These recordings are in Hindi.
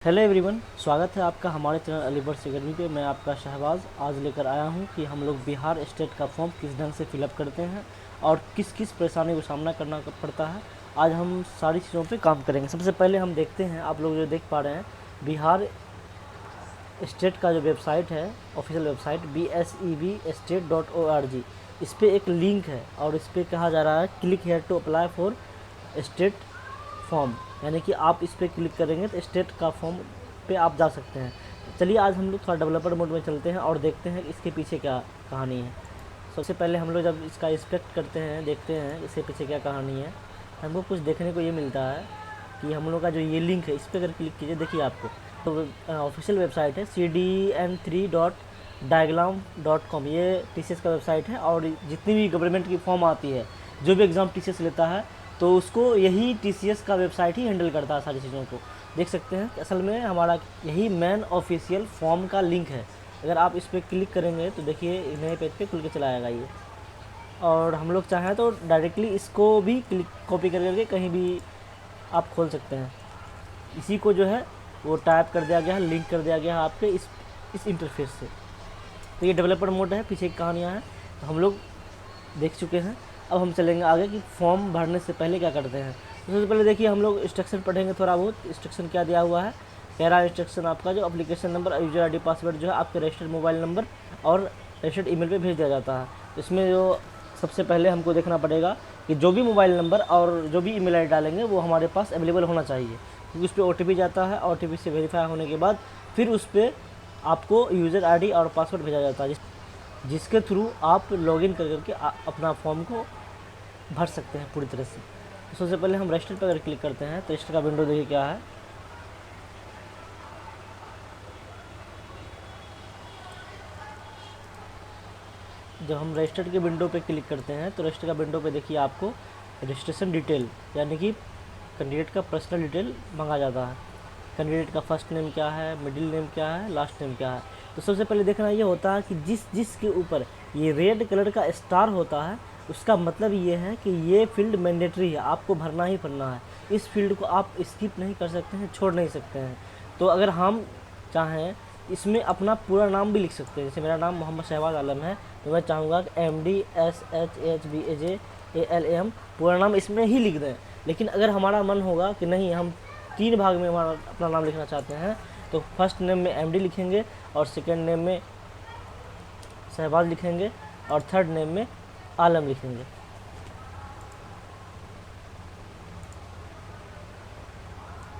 हेलो एवरीवन, स्वागत है आपका हमारे चैनल अलीबर्ड्स अकेडमी पे। मैं आपका शहबाज आज लेकर आया हूं कि हम लोग बिहार स्टेट का फॉर्म किस ढंग से फिलअप करते हैं और किस किस परेशानी का सामना करना पड़ता है। आज हम सारी चीज़ों पे काम करेंगे। सबसे पहले हम देखते हैं, आप लोग जो देख पा रहे हैं, बिहार स्टेट का जो वेबसाइट है, ऑफिशियल वेबसाइट BSEB-state.org, इस पर एक लिंक है और इस पर कहा जा रहा है click here to apply for state form, यानी कि आप इस पर क्लिक करेंगे तो स्टेट का फॉर्म पे आप जा सकते हैं। चलिए आज हम लोग थोड़ा डेवलपर मोड में चलते हैं और देखते हैं कि इसके पीछे क्या कहानी है। सबसे पहले हम लोग जब इसका इंस्पेक्ट करते हैं, देखते हैं इसके पीछे क्या कहानी है, हमको कुछ देखने को ये मिलता है कि हम लोग का जो ये लिंक है, इस पर अगर क्लिक कीजिए, देखिए आपको तो ऑफिशियल वेबसाइट है cdn3.diagram.com। ये TCS का वेबसाइट है और जितनी भी गवर्नमेंट की फॉर्म आती है, जो भी एग्ज़ाम TCS लेता है, तो उसको यही TCS का वेबसाइट ही हैंडल करता है सारी चीज़ों को। देख सकते हैं कि असल में हमारा यही मेन ऑफिशियल फॉर्म का लिंक है। अगर आप इस पर क्लिक करेंगे तो देखिए नए पेज पे खुल के चला आएगा ये, और हम लोग चाहें तो डायरेक्टली इसको भी क्लिक कॉपी करके कहीं भी आप खोल सकते हैं। इसी को जो है वो टाइप कर दिया गया है, लिंक कर दिया गया है आपके इस इंटरफेस से। तो ये डेवलपर मोड है, पीछे की कहानियाँ हैं तो हम लोग देख चुके हैं। अब हम चलेंगे आगे कि फॉर्म भरने से पहले क्या करते हैं। तो सबसे पहले देखिए हम लोग इंस्ट्रक्शन पढ़ेंगे थोड़ा बहुत। इंस्ट्रक्शन क्या दिया हुआ है, पहला इंस्ट्रक्शन आपका जो application number, user ID, password जो है आपके रजिस्टर्ड मोबाइल नंबर और रजिस्टर्ड ईमेल पे भेज दिया जाता है। तो इसमें जो सबसे पहले हमको देखना पड़ेगा कि जो भी मोबाइल नंबर और जो भी ईमेल ID डालेंगे वो हमारे पास अवेलेबल होना चाहिए, क्योंकि उस पर OTP जाता है। OTP से वेरीफाई होने के बाद फिर उस पर आपको यूज़र ID और पासवर्ड भेजा जाता है, जिसके थ्रू आप लॉगिन करके अपना फॉर्म को भर सकते हैं पूरी तरह से। तो सबसे पहले हम रजिस्टर पर अगर क्लिक करते हैं तो रजिस्टर का विंडो देखिए क्या है। जब हम रजिस्टर्ड के विंडो पे क्लिक करते हैं तो रजिस्टर का विंडो पे देखिए आपको रजिस्ट्रेशन डिटेल, यानी कि कैंडिडेट का पर्सनल डिटेल मांगा जाता है। कैंडिडेट का फर्स्ट नेम क्या है, मिडिल नेम क्या है, लास्ट नेम क्या है। तो सबसे पहले देखना ये होता है कि जिसके ऊपर ये रेड कलर का स्टार होता है, उसका मतलब ये है कि ये फील्ड मैंडेटरी है, आपको भरना ही भरना है। इस फील्ड को आप स्किप नहीं कर सकते हैं, छोड़ नहीं सकते हैं। तो अगर हम चाहें इसमें अपना पूरा नाम भी लिख सकते हैं। जैसे मेरा नाम मोहम्मद शहबाज आलम है, तो मैं चाहूँगा कि MD SHHBAJALAM पूरा नाम इसमें ही लिख दें। लेकिन अगर हमारा मन होगा कि नहीं, हम 3 भाग में हमारा अपना नाम लिखना चाहते हैं, तो फर्स्ट नेम में MD लिखेंगे और सेकेंड नेम में शहबाज लिखेंगे और थर्ड नेम में आलम लिखेंगे।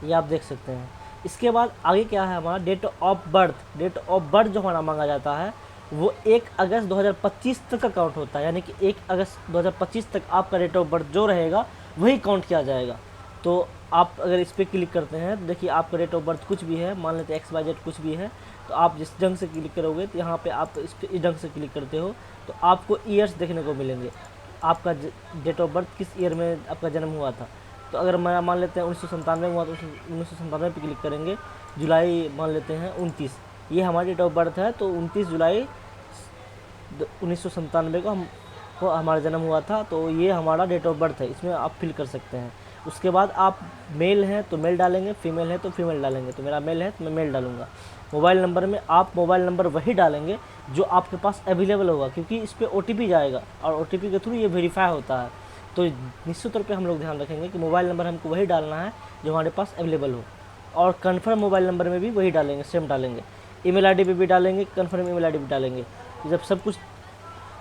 ये आप देख सकते हैं। इसके बाद आगे क्या है, हमारा date of birth. Date of birth जो हमारा मांगा जाता है वो 1 अगस्त 2025 तक का काउंट होता है, यानी कि 1 अगस्त 2025 तक आपका डेट ऑफ बर्थ जो रहेगा वही काउंट किया जाएगा। तो आप अगर इस पर क्लिक करते हैं तो देखिए आपका डेट ऑफ बर्थ कुछ भी है, मान लेते हैं XYZ कुछ भी है, तो आप जिस ढंग से क्लिक करोगे तो यहाँ पे आप इस ढंग से क्लिक करते हो तो आपको ईयर्स देखने को मिलेंगे, आपका डेट ऑफ बर्थ किस ईयर में आपका जन्म हुआ था। तो अगर मैं मान लेते हैं 1997 में हुआ तो 1997 पे क्लिक करेंगे। जुलाई मान लेते हैं 29, ये हमारी डेट ऑफ बर्थ है, तो 29 जुलाई 1997 को हमारा जन्म हुआ था, तो ये हमारा डेट ऑफ बर्थ है, इसमें आप फिल कर सकते हैं। उसके बाद आप मेल हैं तो मेल डालेंगे, फीमेल है तो फीमेल डालेंगे। तो मेरा मेल है तो मैं मेल डालूंगा। मोबाइल नंबर में आप मोबाइल नंबर वही डालेंगे जो आपके पास अवेलेबल होगा, क्योंकि इस पर OTP जाएगा और OTP के थ्रू ये वेरीफाई होता है। तो निश्चित तौर पे हम लोग ध्यान रखेंगे कि मोबाइल नंबर हमको वही डालना है जो हमारे पास अवेलेबल हो, और कन्फर्म मोबाइल नंबर में भी वही डालेंगे, सेम डालेंगे। ईमेल ID पे भी डालेंगे, कन्फर्म ईमेल ID भी डालेंगे। जब सब कुछ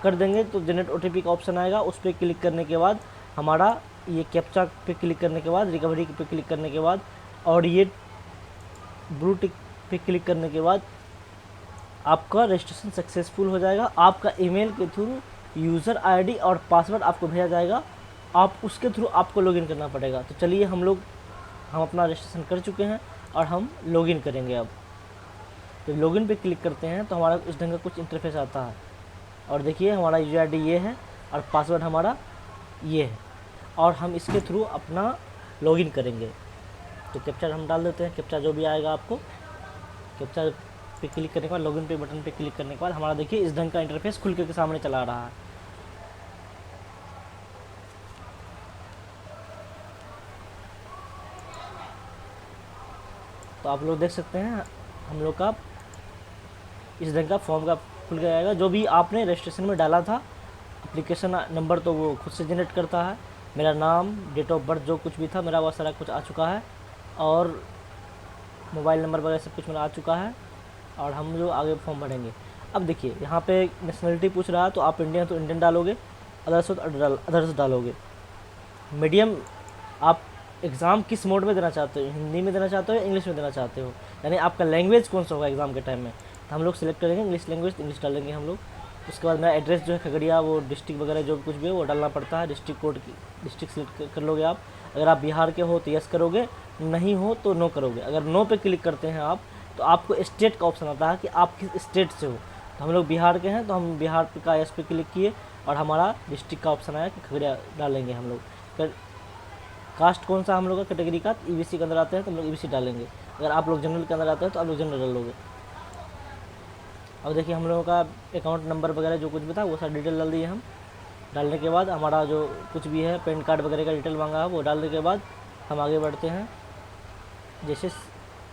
कर देंगे तो जनरेट OTP का ऑप्शन आएगा, उस पर क्लिक करने के बाद हमारा ये कैप्चा पे क्लिक करने के बाद, रिकवरी पे क्लिक करने के बाद और ये ब्लू टिक पे क्लिक करने के बाद आपका रजिस्ट्रेशन सक्सेसफुल हो जाएगा। आपका ईमेल के थ्रू यूज़र ID और पासवर्ड आपको भेजा जाएगा, आप उसके थ्रू आपको लॉगिन करना पड़ेगा। तो चलिए हम अपना रजिस्ट्रेशन कर चुके हैं और हम लॉगिन करेंगे। अब जब लॉगिन पे क्लिक करते हैं तो हमारा इस ढंग का कुछ इंटरफेस आता है, और देखिए हमारा यूज़र ID ये है और पासवर्ड हमारा ये है, और हम इसके थ्रू अपना लॉगिन करेंगे। तो कैप्चा हम डाल देते हैं, कैप्चा जो भी आएगा आपको, कैप्चा पे क्लिक करने के बाद, लॉगिन पे बटन पे क्लिक करने के बाद हमारा देखिए इस ढंग का इंटरफेस खुल के सामने चला रहा है। तो आप लोग देख सकते हैं हम लोग का इस ढंग का फॉर्म का खुल के आएगा। जो भी आपने रजिस्ट्रेशन में डाला था एप्लीकेशन नंबर तो वो खुद से जनरेट करता है। मेरा नाम, डेट ऑफ बर्थ जो कुछ भी था मेरा वो सारा कुछ आ चुका है, और मोबाइल नंबर वगैरह सब कुछ मेरा आ चुका है। और हम जो आगे फॉर्म भरेंगे, अब देखिए यहाँ पे नेशनलिटी पूछ रहा है, तो आप इंडियन तो इंडियन डालोगे, अदर्स हो तो अदर्स डालोगे। मीडियम आप एग्ज़ाम किस मोड में देना चाहते हो, हिंदी में देना चाहते हो या इंग्लिश में देना चाहते हो, यानी आपका लैंग्वेज कौन सा होगा एग्ज़ाम के टाइम में। तो हम लोग सिलेक्ट करेंगे इंग्लिश लैंग्वेज, तो इंग्लिश डालेंगे हम लोग। उसके बाद मेरा एड्रेस जो है खगड़िया, वो डिस्ट्रिक्ट वगैरह जो कुछ भी है वो डालना पड़ता है। डिस्ट्रिक्ट कोड की डिस्ट्रिक्ट सिलेक्ट कर लोगे आप। अगर आप बिहार के हो तो यस करोगे, नहीं हो तो नो करोगे। अगर नो पे क्लिक करते हैं आप तो आपको स्टेट का ऑप्शन आता है कि आप किस स्टेट से हो। तो हम लोग बिहार के हैं तो हम बिहार का यस पे क्लिक किए और हमारा डिस्ट्रिक्ट का ऑप्शन आया कि खगड़िया डालेंगे हम लोग। फिर कास्ट कौन सा हम लोग का कैटेगरी का, ईबीसी के अंदर आते हैं तो हम लोग ईबीसी डालेंगे। अगर आप लोग जनरल के अंदर आते हैं तो आप लोग जनरल डालोगे। अब देखिए हम लोगों का अकाउंट नंबर वगैरह जो कुछ भी था वो सारा डिटेल डाल दिए हम। डालने के बाद हमारा जो कुछ भी है पैन कार्ड वगैरह का डिटेल मांगा है वो डालने के बाद हम आगे बढ़ते हैं। जैसे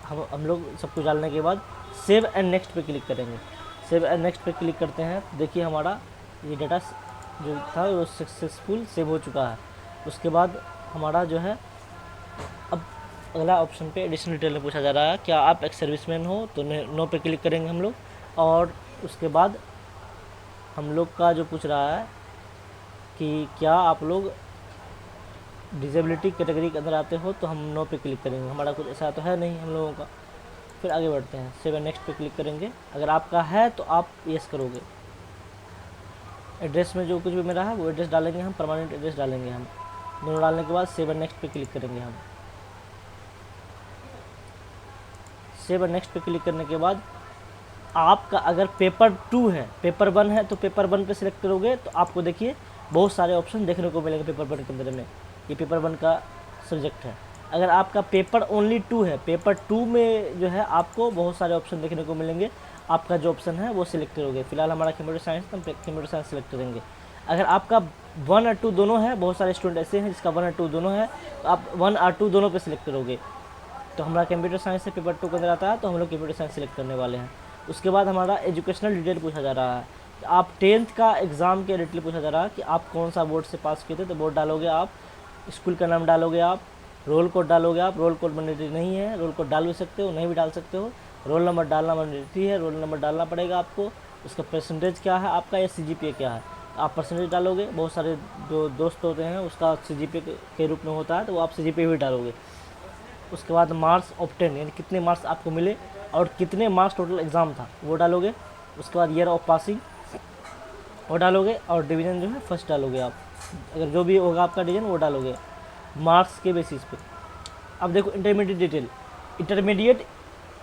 हम लोग सब कुछ डालने के बाद सेव एंड नेक्स्ट पे क्लिक करेंगे। सेव एंड नेक्स्ट पे क्लिक करते हैं तो देखिए हमारा ये डाटा जो था वो सक्सेसफुल सेव हो चुका है। उसके बाद हमारा जो है अब अगला ऑप्शन पे एडिशनल डिटेल में पूछा जा रहा है क्या आप एक्स सर्विसमैन हो, तो नो पे क्लिक करेंगे हम लोग। और उसके बाद हम लोग का जो पूछ रहा है कि क्या आप लोग डिसेबिलिटी कैटेगरी के अंदर आते हो, तो हम नो पे क्लिक करेंगे। हमारा कुछ ऐसा तो है नहीं हम लोगों का। फिर आगे बढ़ते हैं, सेव एंड नेक्स्ट पे क्लिक करेंगे। अगर आपका है तो आप यस करोगे। एड्रेस में जो कुछ भी मेरा है वो एड्रेस डालेंगे हम, परमानेंट एड्रेस डालेंगे हम। दोनों डालने के बाद सेव एंड नेक्स्ट पे क्लिक करेंगे हम। सेव एंड नेक्स्ट पे क्लिक करने के बाद आपका अगर पेपर 2 है, पेपर 1 है तो पेपर 1 पे सिलेक्ट करोगे तो आपको देखिए बहुत सारे ऑप्शन देखने को मिलेंगे पेपर 1 के अंदर में। ये पेपर 1 का सब्जेक्ट है। अगर आपका पेपर ओनली 2 है, पेपर 2 में जो है आपको बहुत सारे ऑप्शन देखने को मिलेंगे। आपका जो ऑप्शन है वो सिलेक्ट करोगे। फिलहाल हमारा कंप्यूटर साइंस, तो हम कंप्यूटर साइंस सिलेक्ट करेंगे। अगर आपका 1 और 2 दोनों है, बहुत सारे स्टूडेंट ऐसे हैं जिसका 1 और 2 दोनों है, तो आप 1 और 2 दोनों पे सिलेक्ट करोगे। तो हमारा कंप्यूटर साइंस से पेपर 2 के अंदर आता है तो हम लोग कंप्यूटर साइंस सिलेक्ट करने वाले हैं। उसके बाद हमारा एजुकेशनल डिटेल पूछा जा रहा है। आप 10th का एग्ज़ाम के डिटेल पूछा जा रहा है कि आप कौन सा बोर्ड से पास किए थे, तो बोर्ड डालोगे आप, स्कूल का नाम डालोगे आप, रोल कोड डालोगे आप। रोल कोड मैंडेटरी नहीं है, रोल कोड डाल भी सकते हो, नहीं भी डाल सकते हो। रोल नंबर डालना मैंडेटरी है, रोल नंबर डालना पड़ेगा आपको। उसका परसेंटेज क्या है आपका, या CGPA क्या है, आप परसेंटेज डालोगे। बहुत सारे जो दोस्त होते हैं उसका CGPA के रूप में होता है तो वो आप CGPA भी डालोगे। उसके बाद मार्क्स ऑब्टेन, यानी कितने मार्क्स आपको मिले और कितने मार्क्स टोटल एग्ज़ाम था वो डालोगे। उसके बाद ईयर ऑफ पासिंग वो डालोगे और डिवीज़न जो है फर्स्ट डालोगे आप। अगर जो भी होगा आपका डिवीज़न वो डालोगे मार्क्स के बेसिस पे। अब देखो इंटरमीडिएट डिटेल, इंटरमीडिएट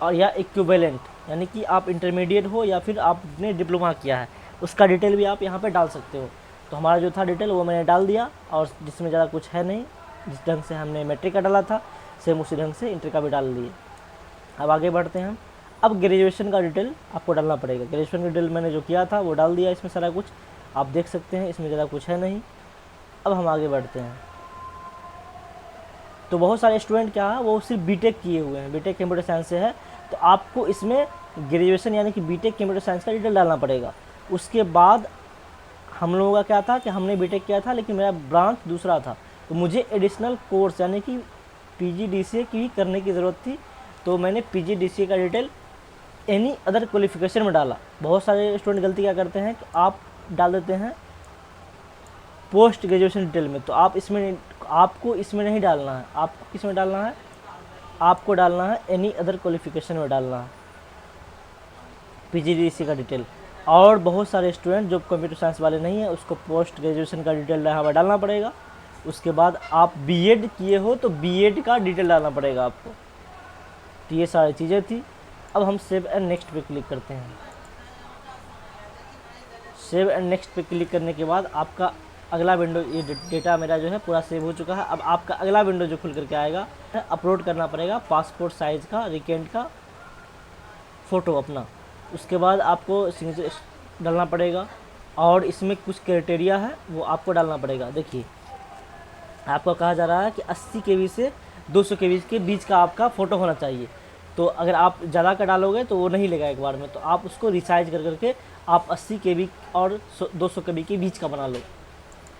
और या इक्विवेलेंट, यानी कि आप इंटरमीडिएट हो या फिर आपने डिप्लोमा किया है, उसका डिटेल भी आप यहाँ पे डाल सकते हो। तो हमारा जो था डिटेल वो मैंने डाल दिया, और जिसमें ज़्यादा कुछ है नहीं, जिस ढंग से हमने मैट्रिक का डाला था सेम उसी ढंग से इंटर का भी डाल दिए। अब आगे बढ़ते हैं हम। अब ग्रेजुएशन का डिटेल आपको डालना पड़ेगा। ग्रेजुएशन का डिटेल मैंने जो किया था वो डाल दिया, इसमें सारा कुछ आप देख सकते हैं, इसमें ज़्यादा कुछ है नहीं। अब हम आगे बढ़ते हैं। तो बहुत सारे स्टूडेंट क्या है वो सिर्फ बीटेक किए हुए हैं, बीटेक कंप्यूटर साइंस से है, तो आपको इसमें ग्रेजुएशन यानी कि बीटेक कंप्यूटर साइंस का डिटेल डालना पड़ेगा। उसके बाद हम लोगों का क्या था कि हमने बीटेक किया था लेकिन मेरा ब्रांच दूसरा था, तो मुझे एडिशनल कोर्स यानी कि PGDCA की करने की ज़रूरत थी, तो मैंने PGDCA का डिटेल एनी अदर क्वालिफिकेशन में डाला। बहुत सारे स्टूडेंट गलती क्या करते हैं कि आप डाल देते हैं पोस्ट ग्रेजुएशन डिटेल में, तो आपको इसमें नहीं डालना है। आपको किस में डालना है, आपको डालना है एनी अदर क्वालिफिकेशन में डालना है PGDCA का डिटेल। और बहुत सारे स्टूडेंट जो कंप्यूटर साइंस वाले नहीं हैं उसको पोस्ट ग्रेजुएशन का डिटेल यहाँ पर डालना पड़ेगा। उसके बाद आप बीएड किए हो तो बीएड का डिटेल डालना पड़ेगा आपको। तो ये सारी चीज़ें थी। अब हम सेव एंड नेक्स्ट पे क्लिक करते हैं। सेव एंड नेक्स्ट पे क्लिक करने के बाद आपका अगला विंडो, ये डेटा मेरा जो है पूरा सेव हो चुका है। अब आपका अगला विंडो जो खुल करके आएगा, अपलोड करना पड़ेगा पासपोर्ट साइज़ का रिकेंट का फ़ोटो अपना। उसके बाद आपको सिग्नेचर डालना पड़ेगा, और इसमें कुछ क्राइटेरिया है वो आपको डालना पड़ेगा। देखिए आपको कहा जा रहा है कि 80 kb से 200 kb के बीच का आपका फ़ोटो होना चाहिए। तो अगर आप ज़्यादा का डालोगे तो वो नहीं लेगा एक बार में, तो आप उसको रिसाइज कर करके आप 80 KB और 200 KB के बीच का बना लो।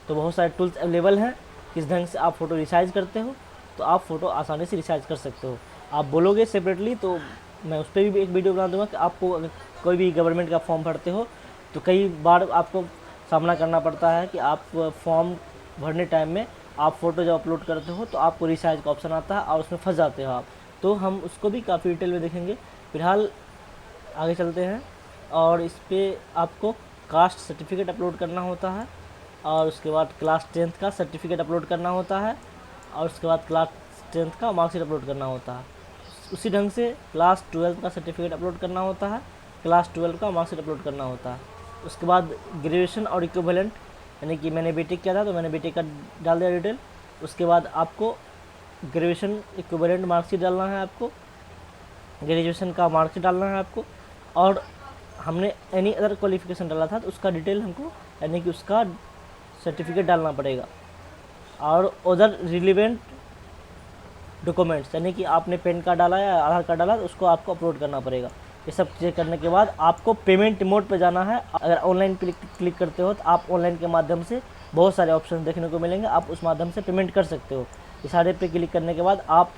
तो बहुत सारे टूल्स अवेलेबल हैं, किस ढंग से आप फ़ोटो रिसाइज करते हो तो आप फ़ोटो आसानी से रिसाइज कर सकते हो। आप बोलोगे सेपरेटली तो मैं उस पर भी एक वीडियो बना दूंगा कि आपको अगर कोई भी गवर्नमेंट का फॉर्म भरते हो तो कई बार आपको सामना करना पड़ता है कि आप फॉर्म भरने टाइम में आप फ़ोटो जब अपलोड करते हो तो आपको रिसाइज का ऑप्शन आता है और उसमें फंस जाते हो आप, तो हम उसको भी काफ़ी डिटेल में देखेंगे। फिलहाल आगे चलते हैं। और इस पर आपको कास्ट सर्टिफिकेट अपलोड करना होता है, और उसके बाद क्लास 10th का सर्टिफिकेट अपलोड करना होता है, और उसके बाद क्लास 10th का मार्कशीट अपलोड करना होता है। उसी ढंग से क्लास 12 का सर्टिफिकेट अपलोड करना होता है, क्लास 12 का मार्कशीट अपलोड करना होता है। उसके बाद ग्रेजुएशन और इक्विवेलेंट, यानी कि मैंने बीटेक किया था तो मैंने बीटेक का डाल दिया डिटेल। उसके बाद आपको ग्रेजुएशन इक्विवेलेंट मार्कशीट डालना है, आपको ग्रेजुएशन का मार्कशीट डालना है आपको, और हमने एनी अदर क्वालिफिकेशन डाला था तो उसका डिटेल हमको, यानी कि उसका सर्टिफिकेट डालना पड़ेगा। और अदर रिलेवेंट डॉक्यूमेंट्स, यानी कि आपने पैन कार्ड डाला या आधार कार्ड डाला तो उसको आपको अपलोड करना पड़ेगा। ये सब चीज़ें करने के बाद आपको पेमेंट मोड पे जाना है। अगर ऑनलाइन क्लिक करते हो तो आप ऑनलाइन के माध्यम से बहुत सारे ऑप्शन देखने को मिलेंगे, आप उस माध्यम से पेमेंट कर सकते हो। ये सारे पे क्लिक करने के बाद आप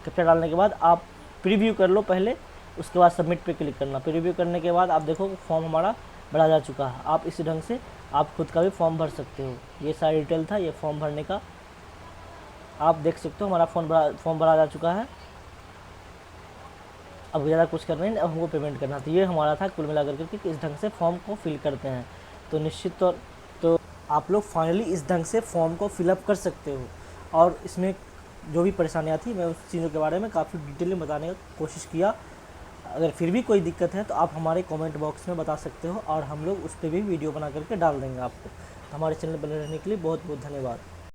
कैप्चा डालने के बाद आप प्रीव्यू कर लो पहले, उसके बाद सबमिट पे क्लिक करना। प्रीव्यू करने के बाद आप देखो फॉर्म हमारा भरा जा चुका है। आप इसी ढंग से आप खुद का भी फॉर्म भर सकते हो। ये सारा डिटेल था ये फॉर्म भरने का, आप देख सकते हो हमारा फॉर्म भरा जा चुका है। अब ज़्यादा कुछ करना है, अब हमको पेमेंट करना था। ये हमारा था कुल मिलाकर के कि इस ढंग से फॉर्म को फिल करते हैं। तो निश्चित तौर तो आप लोग फाइनली इस ढंग से फॉर्म को फिलअप कर सकते हो। और इसमें जो भी परेशानियाँ थी मैं उस चीज़ों के बारे में काफ़ी डिटेल में बताने की कोशिश किया। अगर फिर भी कोई दिक्कत है तो आप हमारे कमेंट बॉक्स में बता सकते हो, और हम लोग उस पर भी वीडियो बना करके डाल देंगे आपको। तो हमारे चैनल बने रहने के लिए बहुत बहुत धन्यवाद।